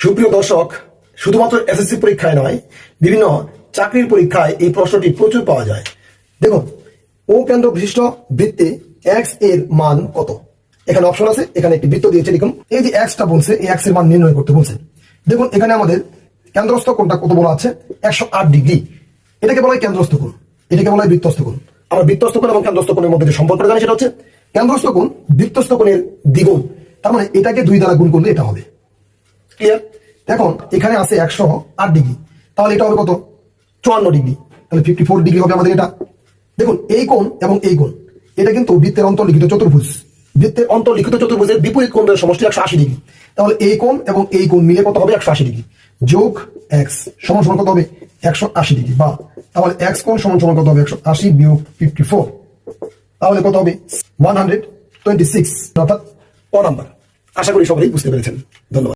সুপ্রিয় দর্শক, শুধুমাত্র এসএসসি পরীক্ষায় নয়, বিভিন্ন চাকরির পরীক্ষায় এই প্রশ্নটি প্রচুর পাওয়া যায়। দেখুন, ও কেন্দ্র বিশিষ্ট বৃত্তে এক্স এর মান কত? এখানে অপশন আছে, এখানে একটি বৃত্ত দিয়েছে। দেখুন, এই যে এক্সটা বলছে, এই এক্স এর মান নির্ণয় করতে বলছে। দেখুন, এখানে আমাদের কেন্দ্রস্থ কোণটা কত বলা আছে? 108 ডিগ্রি। এটাকে বলা হয় কেন্দ্রস্থ কোণ, এটাকে বলা হয় বৃত্তস্থ কোণ। আমরা বৃত্তস্থ কোণ এবং কেন্দ্রস্থ কোণের মধ্যে যে সম্পর্কটা জানি সেটা হচ্ছে কেন্দ্রস্থ কোণ বৃত্তস্থ কোণের দ্বিগুণ। তার মানে এটাকে 2 দ্বারা গুণ করলে এটা হবে। ক্লিয়ার? এখন এখানে আছে 108 ডিগ্রি, তাহলে এটা হবে কত? 54 ডিগ্রি। তাহলে 54 ডিগ্রি হবে আমাদের এটা। দেখুন, এই কোণ এবং এই কোণ এটা কিন্তু বৃত্তের অন্তর্লিখিত চতুর্ভুজ। বৃত্তের অন্তর্লিখিত চতুর্ভুজের বিপরীত কোণের সমষ্টি 180 ডিগ্রি। তাহলে এই কোণ এবং এই কোণ মিলে কত হবে? 180 ডিগ্রি যোগ এক্স সমান সমান কত হবে? 180 ডিগ্রি। বা তাহলে এক্স কোণ সমান সমান কত হবে? 180 বিয়োগ 54, তাহলে কত হবে? 126, অর্থাৎ ক নাম্বার। আশা করি সবাই বুঝতে পেরেছেন। ধন্যবাদ।